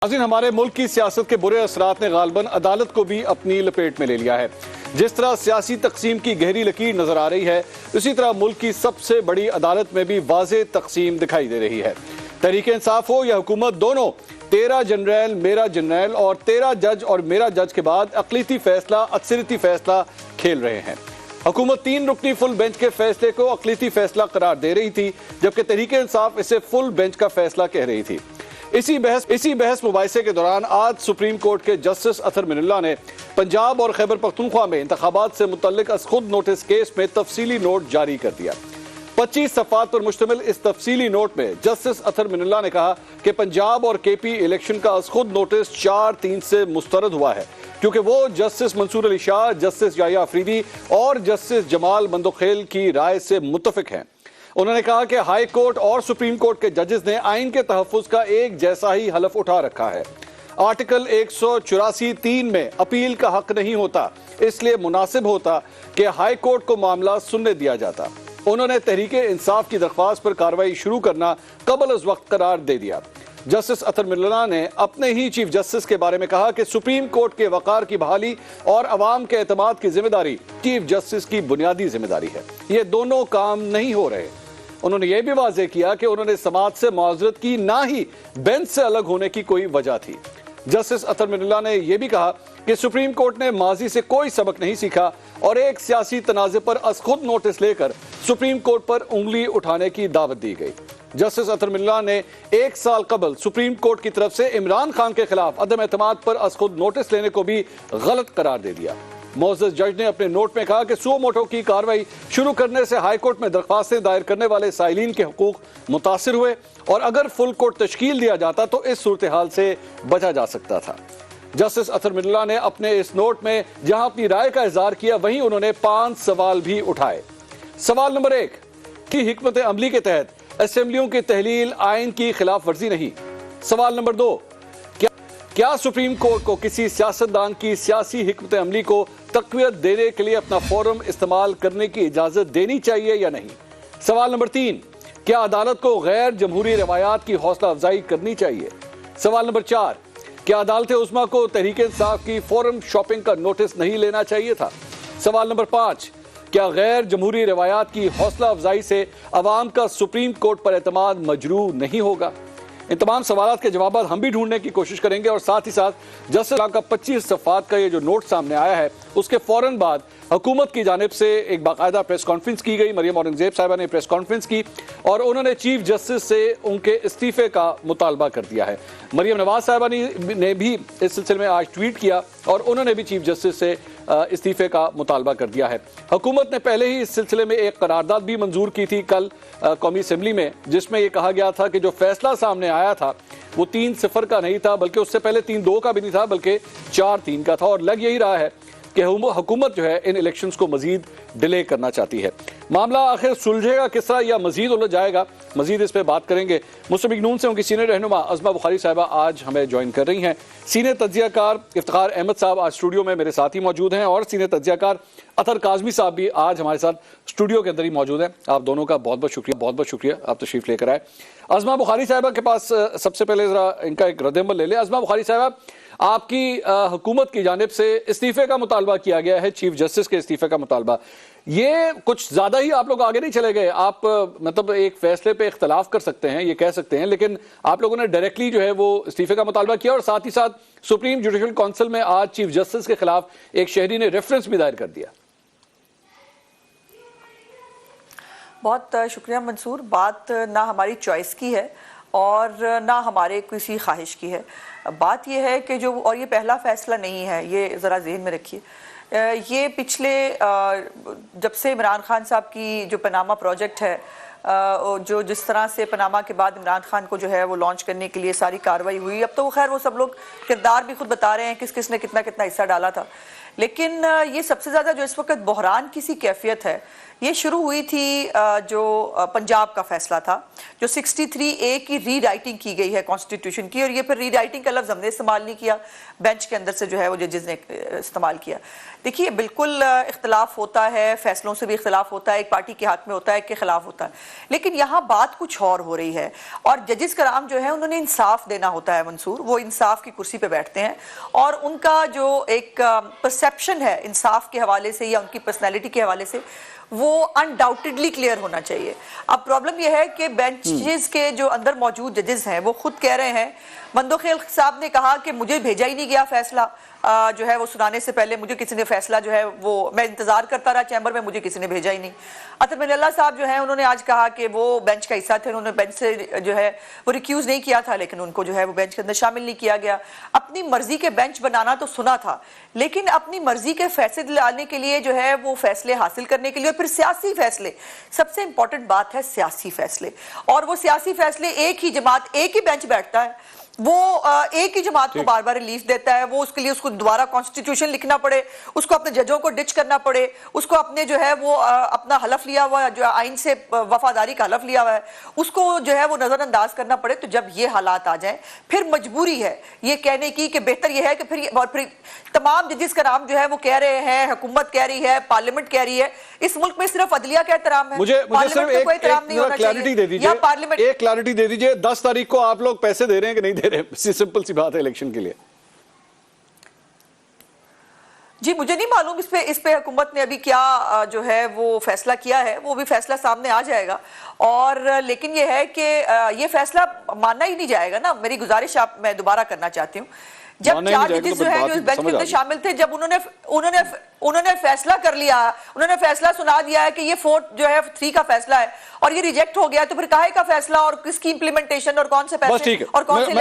नाज़रीन, हमारे मुल्क की सियासत के बुरे असरात ने गालबन अदालत को भी अपनी लपेट में ले लिया है। जिस तरह सियासी तकसीम की गहरी लकीर नजर आ रही है, उसी तरह मुल्क की सबसे बड़ी अदालत में भी वाज़ेह तकसीम दिखाई दे रही है। तहरीक इंसाफ हो या हुकूमत, दोनों 13 जनरल मेरा जनरल और 13 जज और मेरा जज के बाद अक़लियती फैसला अक्सरियती फैसला खेल रहे हैं। हुकूमत 3 रुकनी फुल बेंच के फैसले को अक़लियती फैसला करार दे रही थी, जबकि तहरीक इंसाफ इसे फुल बेंच का फैसला कह रही थी। इसी बहस मुबाहिसे के दौरान आज सुप्रीम कोर्ट के जस्टिस अतर मिनुल्लाह ने पंजाब और खैबर पख्तूनख्वा में इंतखाबात से मुतल्लिक खुद नोटिस केस में तफसीली नोट जारी कर दिया। 25 सफ़ात पर मुश्तमिल इस तफसीली नोट में जस्टिस अतर मिनुल्लाह ने कहा कि पंजाब और केपी इलेक्शन का खुद नोटिस 4/3 से मुस्तरद हुआ है, क्योंकि वो जस्टिस मंसूर अली शाह, जस्टिस याहिया अफरीदी और जस्टिस जमाल मंदोखेल की राय से मुत्तफिक हैं। उन्होंने कहा कि हाई कोर्ट और सुप्रीम कोर्ट के जजेस ने आइन के तहफ़्फ़ुज़ का एक जैसा ही हलफ उठा रखा है। आर्टिकल 184(3) में अपील का हक नहीं होता, इसलिए मुनासिब होता कि हाई कोर्ट को मामला सुनने दिया जाता। उन्होंने तहरीक इंसाफ की दरख्वास्त पर कार्रवाई शुरू करना कबल अज़ वक्त करार दे दिया। जस्टिस अतर मिनुल्लाह ने अपने ही चीफ जस्टिस के बारे में कहा कि सुप्रीम कोर्ट के वक़ार की बहाली और अवाम के एतमाद की जिम्मेदारी चीफ जस्टिस की बुनियादी जिम्मेदारी है। ये दोनों काम नहीं हो रहे। उन्होंने यह भी वाज़ेह किया कि उन्होंने समाज से मुआज़रत की, ना ही बेंच से अलग होने की कोई वजह थी। जस्टिस अतर मिनुल्लाह ने यह भी कहा कि सुप्रीम कोर्ट ने माजी से कोई सबक नहीं सीखा और एक सियासी तनाज़े पर खुद नोटिस लेकर सुप्रीम कोर्ट पर उंगली उठाने की दावत दी गई। जस्टिस अतर मिनुल्लाह ने 1 साल कबल सुप्रीम कोर्ट की तरफ से इमरान खान के खिलाफ अदम एतमाद पर खुद नोटिस लेने को भी गलत करार दे दिया। मोअज़्ज़ज़ जज ने अपने नोट में कहा कि सो मोटो की कार्रवाई शुरू करने से हाई कोर्ट में दरख्वास्तें दायर करने वाले साइलिन के हुकूक मुतासिर हुए और अगर फुल कोर्ट तश्कील दिया जाता तो इस सूरत हाल से बचा जा सकता था। जस्टिस अतर मिनुल्लाह ने अपने इस नोट में जहां अपनी राय का इज़हार किया, वहीं उन्होंने 5 सवाल भी उठाए। सवाल नंबर 1 की हिकमत अमली के तहत असेंबलियों की तहलील आइन की खिलाफ वर्जी नहीं। सवाल नंबर 2, क्या सुप्रीम कोर्ट को किसी सियासतदान की सियासी हिकमत अमली को तक़वियत देने के लिए अपना फोरम इस्तेमाल करने की इजाज़त देनी चाहिए या नहीं। सवाल नंबर 3, क्या अदालत को गैर जमहूरी रवायात की हौसला अफजाई करनी चाहिए। सवाल नंबर 4, क्या अदालत उस्मा को तहरीक इंसाफ की फोरम शॉपिंग का नोटिस नहीं लेना चाहिए था। सवाल नंबर 5, क्या गैर जमहूरी रवायात की हौसला अफजाई से अवाम का सुप्रीम कोर्ट पर एतमाद मजरूह नहीं होगा। इन तमाम सवालों के जवाब हम भी ढूंढने की कोशिश करेंगे और साथ ही साथ जस्टिस का 25 सफ़ात का ये जो नोट सामने आया है, उसके फौरन बाद हुकूमत की जानिब से एक बाकायदा प्रेस कॉन्फ्रेंस की गई। मरियम औरंगजेब साहिबा ने प्रेस कॉन्फ्रेंस की और उन्होंने चीफ जस्टिस से उनके इस्तीफे का मुतालबा कर दिया है। मरियम नवाज साहिबा ने भी इस सिलसिले में आज ट्वीट किया और उन्होंने भी चीफ जस्टिस से इस्तीफे का मुतालबा कर दिया है। हुकूमत ने पहले ही इस सिलसिले में एक करारदाद भी मंजूर की थी कल कौमी असम्बली में, जिसमें यह कहा गया था कि जो फैसला सामने आया था वो 3-0 का नहीं था, बल्कि उससे पहले 3-2 का भी नहीं था, बल्कि 4-3 का था। और लग यही रहा है कि हुकूमत जो है इन इलेक्शंस को मजीद डिले करना चाहती है। मामला आखिर सुलझेगा किस तरह या मजीद उलझ जाएगा, मजीद इस पर बात करेंगे। मुस्लिम लीग नून से उनकी सीनियर रहनुमा अज़मा बुखारी साहिबा आज हमें ज्वाइन कर रही हैं। सीनियर तज्ज़ियाकार इफ्तिखार अहमद साहब आज स्टूडियो में मेरे साथ ही मौजूद हैं और सीनियर तज्ज़ियाकार अतर काज़मी साहब भी आज हमारे साथ स्टूडियो के अंदर ही मौजूद हैं। आप दोनों का बहुत बहुत शुक्रिया आप तशरीफ लेकर आए। अज़मा बुखारी साहिबा के पास सबसे पहले ज़रा इनका एक रद्द-ए-अमल ले लें। अज़मा बुखारी साहिबा, आपकी हुकूमत की जानिब से इस्तीफे का मुतालबा किया गया है, चीफ जस्टिस के इस्तीफे का मुतालबा, ये कुछ ज्यादा ही आप लोग आगे नहीं चले गए। आप मतलब एक फैसले पे इख्तलाफ कर सकते हैं, ये कह सकते हैं, लेकिन आप लोगों ने डायरेक्टली जो है वो इस्तीफे का मुतालबा किया और साथ ही साथ सुप्रीम जुडिशल काउंसिल में आज चीफ जस्टिस के खिलाफ एक शहरी ने रेफरेंस भी दायर कर दिया। बहुत शुक्रिया मंसूर। बात ना हमारी चॉइस की है और ना हमारे किसी ख्वाहिश की है। बात यह है कि जो, और ये पहला फैसला नहीं है, ये ज़रा जहन में रखिए, ये पिछले जब से इमरान खान साहब की जो पनामा प्रोजेक्ट है, जो जिस तरह से पनामा के बाद इमरान खान को जो है वो लॉन्च करने के लिए सारी कार्रवाई हुई, अब तो खैर वो सब लोग किरदार भी खुद बता रहे हैं किस किस ने कितना कितना हिस्सा डाला था, लेकिन ये सबसे ज्यादा जो इस वक्त बहरान की सी कैफियत है, ये शुरू हुई थी जो पंजाब का फैसला था, जो 63A की रीराइटिंग की गई है कॉन्स्टिट्यूशन की, और ये फिर रीराइटिंग का लफ्ज़ हमने इस्तेमाल नहीं किया, बेंच के अंदर से जो है वो जजेस ने इस्तेमाल किया। देखिए, बिल्कुल इख्तलाफ होता है, फैसलों से भी इख्तलाफ होता है, एक पार्टी के हाथ में होता है, एक के खिलाफ होता है, लेकिन यहाँ बात कुछ और हो रही है। और जजेस कराम जो है उन्होंने इंसाफ देना होता है मंसूर, वो इंसाफ की कुर्सी पे बैठते हैं और उनका जो एक परसेप्शन है इंसाफ के हवाले से या उनकी पर्सनैलिटी के हवाले से, वो अनडाउटेडली क्लियर होना चाहिए। अब प्रॉब्लम यह है कि बेंचेस के जो अंदर मौजूद जजेस हैं वो खुद कह रहे हैं, मंदोखेल साहब ने कहा कि मुझे भेजा ही नहीं गया फैसला, जो है वो सुनाने से पहले मुझे किसी ने फैसला जो है वो मैं इंतजार करता रहा चैम्बर में, मुझे किसी ने भेजा ही नहीं। अतर मिनल्ला साहब जो है उन्होंने आज कहा कि वो बेंच का हिस्सा थे, उन्होंने बेंच से जो है वो रिक्यूज नहीं किया था, लेकिन उनको जो है वो बेंच के अंदर शामिल नहीं किया गया। अपनी मर्जी के बेंच बनाना तो सुना था, लेकिन अपनी मर्जी के फैसले दिलाने के लिए जो है वो फैसले हासिल करने के लिए, फिर सियासी फैसले, सबसे इंपॉर्टेंट बात है सियासी फैसले, और वो सियासी फैसले एक ही जमात, एक ही बेंच बैठता है, वो एक ही जमात को बार बार रिलीफ देता है, वो उसके लिए उसको दोबारा कॉन्स्टिट्यूशन लिखना पड़े, उसको अपने जजों को डिच करना पड़े, उसको अपने जो है वो अपना हलफ लिया हुआ जो आइन से वफादारी का हलफ लिया हुआ है उसको जो है वो नजरअंदाज करना पड़े। तो जब ये हालात आ जाए फिर मजबूरी है ये कहने की कि बेहतर ये है कि फिर तमाम जजेस का नाम जो है वो कह रहे हैं, हुकूमत कह रही है, पार्लियामेंट कह रही है, इस मुल्क में सिर्फ अदलिया का एहतराम है, मुझे सिर्फ एक क्लैरिटी दे दीजिए, एक क्लैरिटी दे दीजिए, 10 तारीख को आप लोग पैसे दे रहे हैं कि नहीं दे रहे? सिंपल सी बात है इलेक्शन के लिए। जी मुझे नहीं मालूम इस पे हुकूमत ने अभी क्या जो है वो फैसला किया है, वो भी फैसला सामने आ जाएगा। और लेकिन ये है कि ये फैसला मानना ही नहीं जाएगा ना। मेरी गुजारिश आप मैं दोबारा करना चाहती हूँ, जब 4 जजेस जो है जो इस बेंच के अंदर शामिल थे, जब उन्होंने फैसला कर लिया, उन्होंने फैसला सुना दिया है कि ये 4 जो है 3 का फैसला है और ये रिजेक्ट हो गया, तो फिर काहे का फैसला और किसकी इंप्लीमेंटेशन और कौन से पैसे और कौन से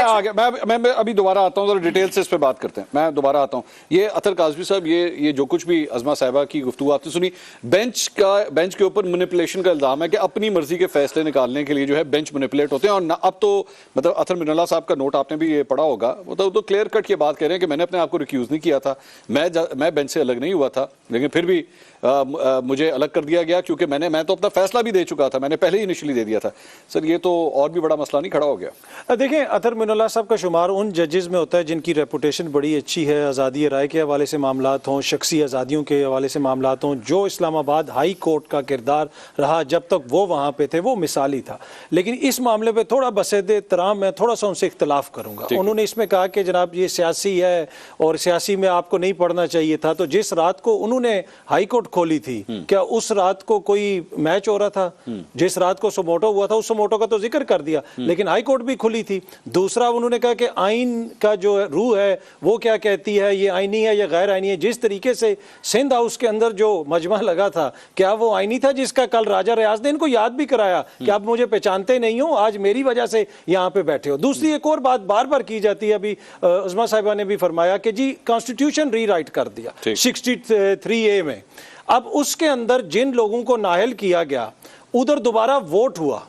मैं अभी दोबारा आता हूं, जरा डिटेल से इस पे बात करते हैं। मैं दोबारा आता हूं। ये अतर काजवी साहब, ये जो कुछ भी अज़मा साहिबा की गुफ्तगू आपने सुनी, बेंच के ऊपर मैनिपुलेशन का इल्जाम है कि अपनी मर्जी के फैसले निकालने के लिए जो है बेंच मैनिपुलेट होते हैं। और अब तो मतलब अतर मिनल्ला साहब का नोट आपने भी ये पढ़ा होगा, वो तो क्लियर कट ये बात कह रहे हैं कि मैंने अपने आप को रिक्यूज नहीं किया था, मैं बेंच से अलग नहीं हुआ था, लेकिन फिर भी मुझे अलग कर दिया गया क्योंकि मैं तो अपना फैसला भी दे चुका था, मैंने पहले ही इनिशियली दे दिया था। सर ये तो और भी बड़ा मसला नहीं खड़ा हो गया? देखें, अतर मिनल्ला साहब का शुमार उन जजेस में होता है जिनकी रेपुटेशन बड़ी अच्छी है, आज़ादी राय के हवाले से मामलात हों, शख्सी आज़ादियों के हवाले से मामलात हों। जो इस्लामाबाद हाई कोर्ट का किरदार रहा जब तक वो वहाँ पे थे, वो मिसाली था। लेकिन इस मामले पर थोड़ा बसेद एहतराम मैं थोड़ा सा उनसे इख्तलाफ करूँगा। उन्होंने इसमें कहा कि जनाब ये सियासी है और सियासी में आपको नहीं पढ़ना चाहिए था। तो जिस रात को उन्होंने हाई कोर्ट खोली थी, क्या उस रात को कोई मैच हो रहा था? जिस रात को सुमोटो हुआ था उस सुमोटो का तो जिक्र कर दिया, लेकिन हाई कोर्ट भी खुली थी। दूसरा उन्होंने कहा कि आइन का जो रूह है वो क्या कहती है, ये आईनी है या गैर आईनी है। जिस तरीके से सिंध हाउस के अंदर जो मजमा लगा था, क्या वो आईनी था जिसका कल राजा रियाज ने इनको याद भी कराया कि आप मुझे पहचानते नहीं हो, आज मेरी वजह से यहाँ पे बैठे हो। दूसरी एक और बात बार बार की जाती है, अभी उज़मा साहिबा ने भी फरमाया कि जी कॉन्स्टिट्यूशन रीराइट कर दिया 63A में। अब उसके अंदर जिन लोगों को नाअहल किया गया, उधर दोबारा वोट हुआ,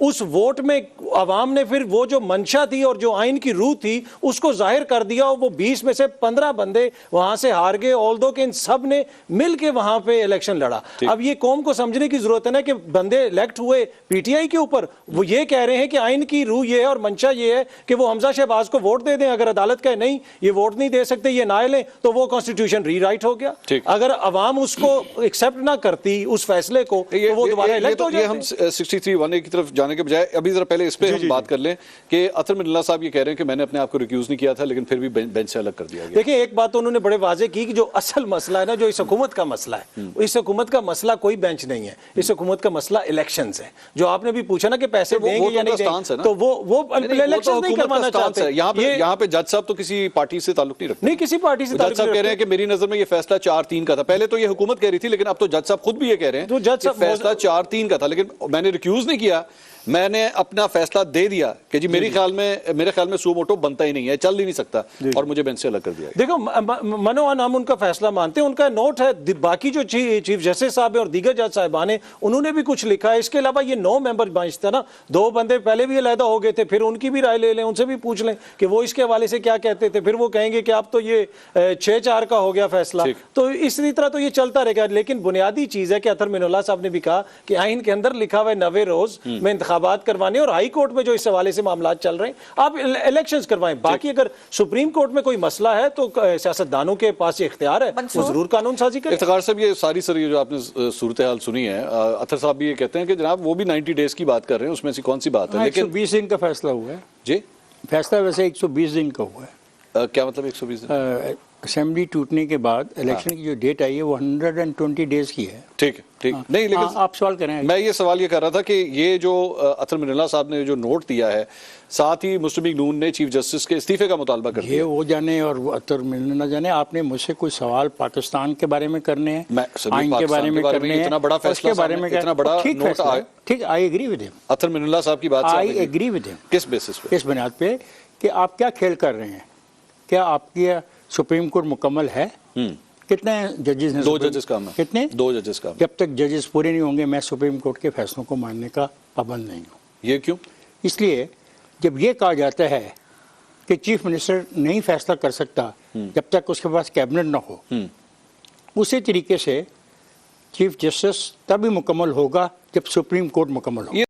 उस वोट में अवाम ने फिर वो जो मंशा थी और जो आइन की रूह थी उसको जाहिर कर दिया, और वो 20 में से 15 बंदे वहां से हार गए, ऑल्दो कि इन सब ने मिल के वहां पे इलेक्शन लड़ा। अब ये कौम को समझने की जरूरत है ना कि बंदे इलेक्ट हुए पीटीआई के ऊपर, वो ये कह रहे हैं कि आइन की रूह ये है और मंशा ये है कि वो हमजा शहबाज को वोट दे दें। अगर अदालत कहे नहीं ये वोट नहीं दे सकते, ये ना लें, तो वो कॉन्स्टिट्यूशन रीराइट हो गया। अगर अवाम उसको एक्सेप्ट ना करती उस फैसले को, तो वो दोबारा इलेक्ट हो जाते। ये हम 63(1) की तरफ जाने के बजाय अभी जरा पहले इस पे हम बात कर लें कि अतर मिनल्ला साहब ये कह रहे हैं कि मैंने अपने आप को रिक्यूज नहीं किया था, लेकिन फिर भी बेंच से अलग कर दिया गया। देखिए, एक बात तो उन्होंने बड़े वाजे की कि जो असल मसला है ना, जो इस हुकूमत का मसला है, इस हुकूमत का मसला कोई बेंच नहीं है, इस हुकूमत का मसला इलेक्शंस है। जो आपने भी पूछा ना कि पैसे देंगे या नहीं देंगे, तो वो इलेक्शन नहीं करवाना चाहते हैं। यहाँ पे जज साहब तो किसी पार्टी से ताल्लुक नहीं रखते, नहीं किसी पार्टी से। जज साहब कह रहे हैं कि मेरी नजर में ये फैसला 4-3 का था। पहले तो ये हुकूमत कह रही थी, लेकिन अब तो जज साहब खुद भी ये कह रहे हैं तो जज साहब फैसला 4-3 का था, लेकिन मैंने रिक्यूज नहीं किया। मैंने अपना फैसला दे दिया कि जी मेरे ख्याल में सुओ मोटो बनता ही नहीं है, चल ही नहीं सकता, और मुझे बेंच से अलग कर दिया। देखो मनोअन हम उनका फैसला मानते हैं, उनका नोट है, बाकी जो चीफ जस्टिस साहब और दीगर जज साहिबान हैं उन्होंने भी कुछ लिखा है। इसके अलावा ये 9 मेंबर बेंच था ना, 2 बंदे पहले भी अलहदा हो गए थे, फिर उनकी भी राय ले लें, उनसे भी पूछ लें कि वो इसके हवाले से क्या कहते थे, फिर वो कहेंगे कि अब तो ये 6-4 का हो गया फैसला, तो इसी तरह तो ये चलता रहेगा। लेकिन बुनियादी चीज है कि अतर मिनुल्लाह साहब ने भी कहा कि आइन के अंदर लिखा हुआ है 90 रोज में इंतखाबात करवाने, और हाई कोर्ट में जो इस हवाले से मामला चल रहे हैं आप इलेक्शंस करवाएं। बाकी अगर सुप्रीम कोर्ट में कोई मसला है तो सियासतदानों के पास ये इख्तियार है, वो जरूर कानून साजी करें। इफ्तिखार साहब ये सारी ये जो आपने सूरत हाल सुनी है, अतर साहब भी ये कहते हैं कि जनाब वो भी 90 डेज की बात कर रहे हैं, उसमें से कौन सी बात है, लेकिन 120 दिन का फैसला हुआ है जी, फैसला वैसे 120 दिन का हुआ है। क्या मतलब 120 दिन? असेंबली टूटने के बाद इलेक्शन की जो डेट आई है वो 120 डेज की है। ठीक है, ठीक नहीं, लेकिन आप सवाल करें। मैं ये सवाल ये कर रहा था कि ये जो अतर मिनुल्लाह साहब ने जो नोट दिया है, साथ ही मुस्लिम लीग नून ने चीफ जस्टिस के इस्तीफे का मुतालबा कर दिया। ये वो जाने और वो अतर मिनुल्लाह जाने, आपने मुझसे कोई सवाल पाकिस्तान के बारे में करने हैं, आइन के बारे में करने हैं, इतना बड़ा फैसला, उसके बारे में इतना बड़ा नोट आया, ठीक, आई एग्री विद हिम, अतर मिनुल्लाह साहब की बात से आई एग्री विद हिम। किस बेसिस पे? इस बुनियाद पे कि आप क्या खेल कर रहे हैं, क्या आपकी सुप्रीम कोर्ट मुकम्मल है? कितने जजेस हैं? 2 जजेस काम है। कितने? 2 जजेस काम। जब तक जजेस पूरे नहीं होंगे मैं सुप्रीम कोर्ट के फैसलों को मानने का पाबंद नहीं हूँ। ये क्यों? इसलिए जब ये कहा जाता है कि चीफ मिनिस्टर नहीं फैसला कर सकता जब तक उसके पास कैबिनेट ना हो, उसी तरीके से चीफ जस्टिस तभी मुकम्मल होगा जब सुप्रीम कोर्ट मुकम्मल हो।